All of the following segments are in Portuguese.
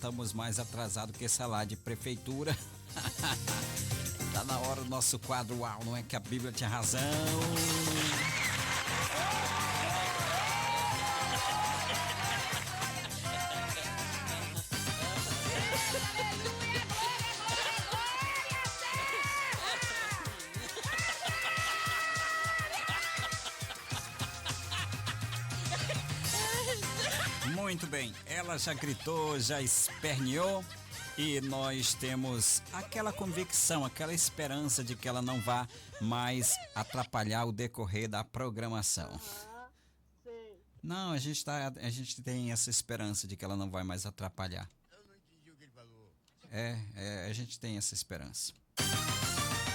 Estamos mais atrasados que salário de prefeitura. Tá na hora do nosso quadro Uau, não é que a Bíblia tinha razão. Muito bem, ela já gritou, já esperneou e nós temos aquela convicção, aquela esperança de que ela não vá mais atrapalhar o decorrer da programação. Não, a gente tem essa esperança de que ela não vai mais atrapalhar. Eu não entendi o que ele falou. A gente tem essa esperança.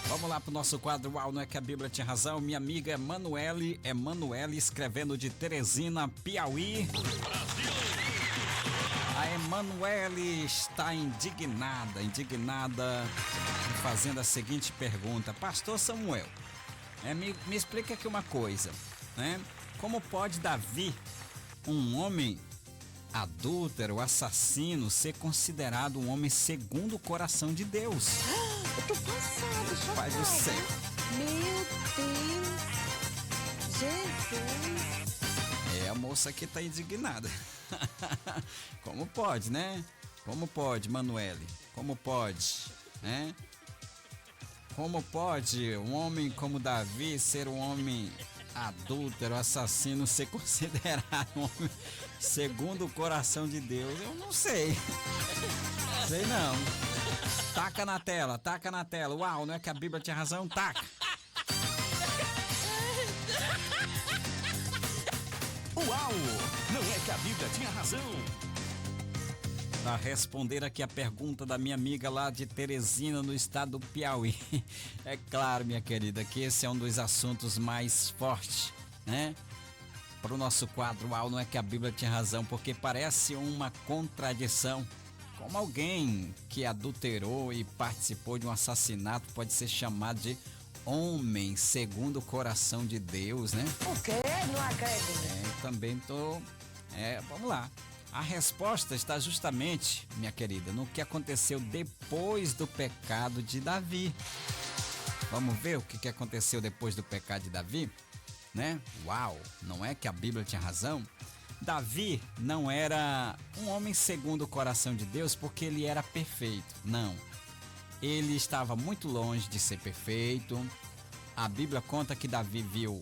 Vamos lá pro nosso quadro Uau, não é que a Bíblia tinha razão. Minha amiga Emanuele escrevendo de Teresina, Piauí. A Emanuele está indignada, fazendo a seguinte pergunta: Pastor Samuel, me explica aqui uma coisa, né? Como pode Davi, um homem adúltero, assassino, ser considerado um homem segundo o coração de Deus? Eu tô passada, chocada. Pai do céu. Meu Deus. Jesus. A moça aqui tá indignada. Como pode, né? Como pode, Manuele? Como pode, né? Como pode um homem como Davi ser um homem adúltero, assassino, ser considerado um homem segundo o coração de Deus? Eu não sei. Sei não. Taca na tela. Uau, não é que a Bíblia tinha razão? Taca. Uau, não é que a Bíblia tinha razão. Para responder aqui a pergunta da minha amiga lá de Teresina, no estado do Piauí. É claro, minha querida, que esse é um dos assuntos mais fortes, né? Para o nosso quadro Uau, não é que a Bíblia tinha razão, porque parece uma contradição. Como alguém que adulterou e participou de um assassinato pode ser chamado de homem segundo o coração de Deus, né? O quê? Não acredito. Também tô... vamos lá. A resposta está justamente, minha querida, no que aconteceu depois do pecado de Davi. Vamos ver o que aconteceu depois do pecado de Davi, né? Uau, não é que a Bíblia tinha razão? Davi não era um homem segundo o coração de Deus porque ele era perfeito, não. Ele estava muito longe de ser perfeito. A Bíblia conta que Davi viu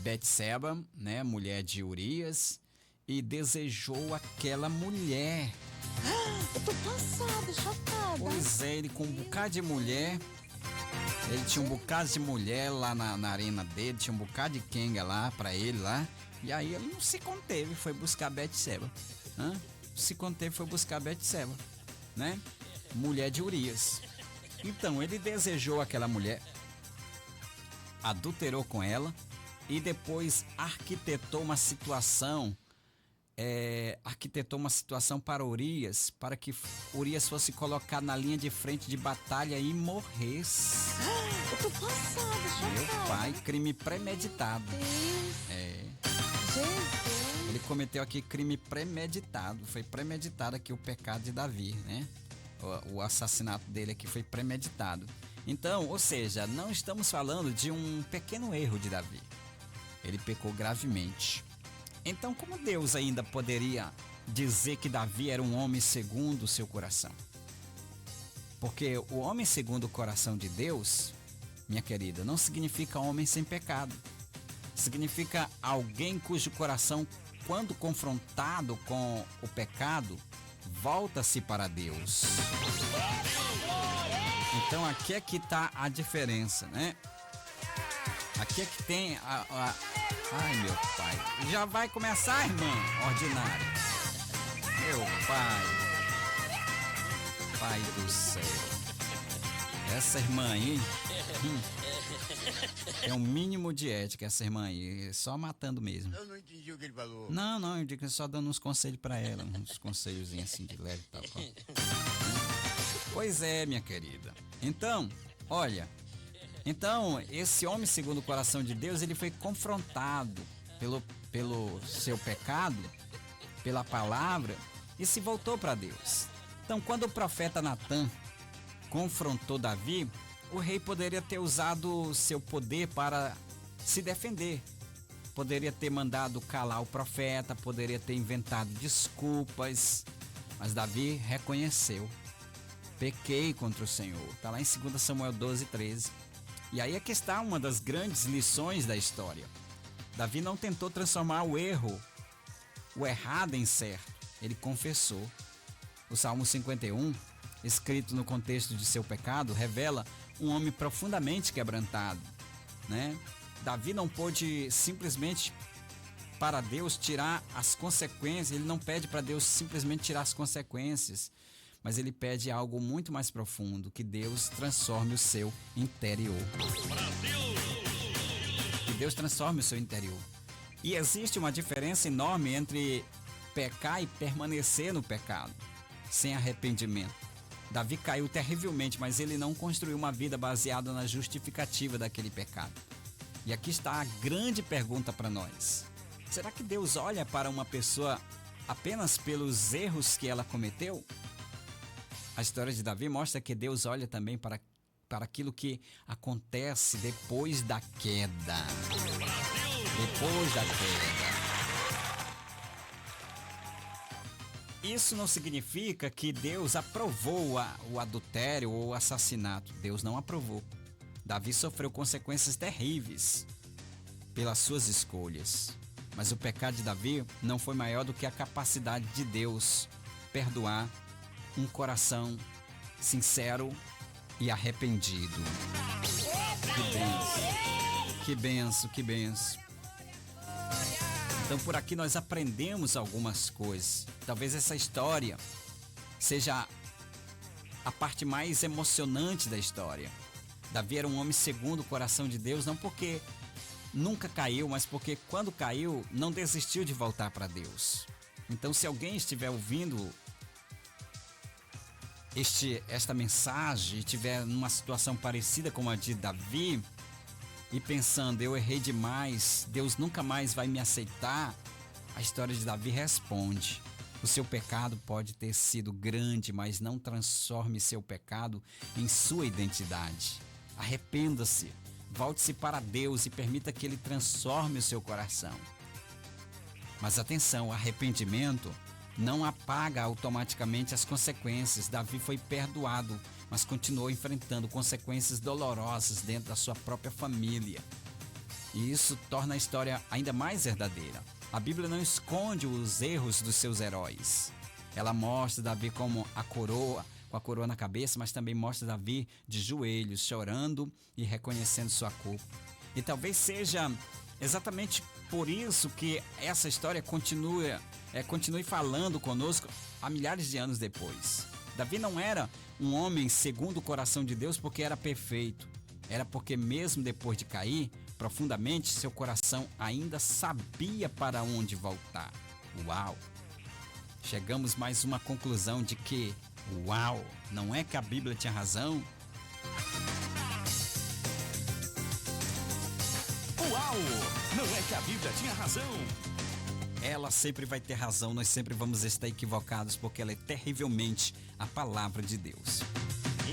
Betseba, né, mulher de Urias, e desejou aquela mulher. Eu tô passada, chocada. Pois é, ele com um bocado de mulher. Ele tinha um bocado de mulher lá na arena dele, tinha um bocado de quenga lá pra ele lá. E aí ele não se conteve, foi buscar Betseba. Se conteve, foi buscar Betseba, né? Mulher de Urias. Então ele desejou aquela mulher, adulterou com ela e depois arquitetou uma situação para Urias, para que Urias fosse colocado na linha de frente de batalha e morresse. Eu tô passada, chocada. Meu pai, crime premeditado. Jesus. Ele cometeu aqui crime premeditado. Foi premeditado aqui o pecado de Davi, né? O assassinato dele aqui foi premeditado. Então, ou seja, não estamos falando de um pequeno erro de Davi. Ele pecou gravemente. Então, como Deus ainda poderia dizer que Davi era um homem segundo o seu coração? Porque o homem segundo o coração de Deus, minha querida, não significa homem sem pecado. Significa alguém cujo coração, quando confrontado com o pecado, volta-se para Deus. Então aqui é que está a diferença, né? Aqui é que tem Ai, meu pai. Já vai começar, irmã ordinária. Meu pai. Pai do céu. Essa irmã aí é um mínimo de ética, essa irmã aí. Só matando mesmo. Eu não entendi o que ele falou. Não, eu digo só dando uns conselhos pra ela. Uns conselhozinhos assim de leve e tal. Pois é, minha querida. Então, olha. Então, esse homem segundo o coração de Deus, ele foi confrontado pelo seu pecado, pela palavra, e se voltou para Deus. Então, quando o profeta Natã confrontou Davi, o rei poderia ter usado seu poder para se defender. Poderia ter mandado calar o profeta, poderia ter inventado desculpas, mas Davi reconheceu: pequei contra o Senhor. Está lá em 2 Samuel 12:13. E aí é que está uma das grandes lições da história. Davi não tentou transformar o errado em certo. Ele confessou. O Salmo 51, escrito no contexto de seu pecado, revela um homem profundamente quebrantado, né? Davi não pôde simplesmente para Deus tirar as consequências. Ele não pede para Deus simplesmente tirar as consequências, mas ele pede algo muito mais profundo: que Deus transforme o seu interior. Que Deus transforme o seu interior. E existe uma diferença enorme entre pecar e permanecer no pecado, sem arrependimento. Davi caiu terrivelmente, mas ele não construiu uma vida baseada na justificativa daquele pecado. E aqui está a grande pergunta para nós: será que Deus olha para uma pessoa apenas pelos erros que ela cometeu? A história de Davi mostra que Deus olha também para aquilo que acontece depois da queda. Depois da queda. Isso não significa que Deus aprovou o adultério ou o assassinato. Deus não aprovou. Davi sofreu consequências terríveis pelas suas escolhas. Mas o pecado de Davi não foi maior do que a capacidade de Deus perdoar um coração sincero e arrependido. Que benção, que benção, que benção. Então por aqui nós aprendemos algumas coisas. Talvez essa história seja a parte mais emocionante da história. Davi era um homem segundo o coração de Deus, não porque nunca caiu, mas porque quando caiu não desistiu de voltar para Deus. Então se alguém estiver ouvindo esta mensagem e estiver numa situação parecida com a de Davi e pensando: eu errei demais, Deus nunca mais vai me aceitar, a história de Davi responde: o seu pecado pode ter sido grande, mas não transforme seu pecado em sua identidade. Arrependa-se, volte-se para Deus e permita que Ele transforme o seu coração. Mas atenção, o arrependimento não apaga automaticamente as consequências. Davi foi perdoado, mas continuou enfrentando consequências dolorosas dentro da sua própria família. E isso torna a história ainda mais verdadeira. A Bíblia não esconde os erros dos seus heróis. Ela mostra Davi como com a coroa na cabeça, mas também mostra Davi de joelhos, chorando e reconhecendo sua culpa. E talvez seja exatamente por isso que essa história continue falando conosco há milhares de anos depois. Davi não era um homem segundo o coração de Deus porque era perfeito. Era porque mesmo depois de cair profundamente, seu coração ainda sabia para onde voltar. Uau! Chegamos mais uma conclusão de que, uau, não é que a Bíblia tinha razão? Uau! Não é que a Bíblia tinha razão? Ela sempre vai ter razão, nós sempre vamos estar equivocados, porque ela é terrivelmente a palavra de Deus.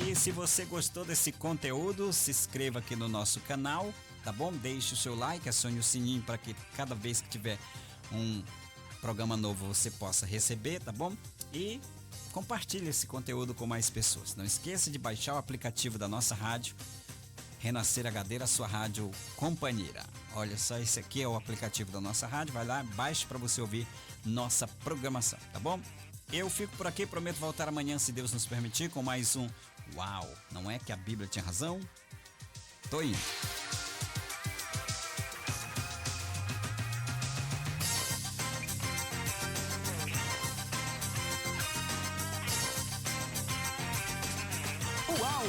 E se você gostou desse conteúdo, se inscreva aqui no nosso canal, tá bom? Deixe o seu like, acione o sininho para que cada vez que tiver um programa novo você possa receber, tá bom? E compartilhe esse conteúdo com mais pessoas. Não esqueça de baixar o aplicativo da nossa rádio, Renascer HD, a sua rádio companheira. Olha só, esse aqui é o aplicativo da nossa rádio, vai lá, baixe para você ouvir nossa programação, tá bom? Eu fico por aqui, prometo voltar amanhã, se Deus nos permitir, com mais um Uau! Não é que a Bíblia tinha razão? Tô indo. Uau!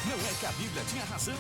Não é que a Bíblia tinha razão?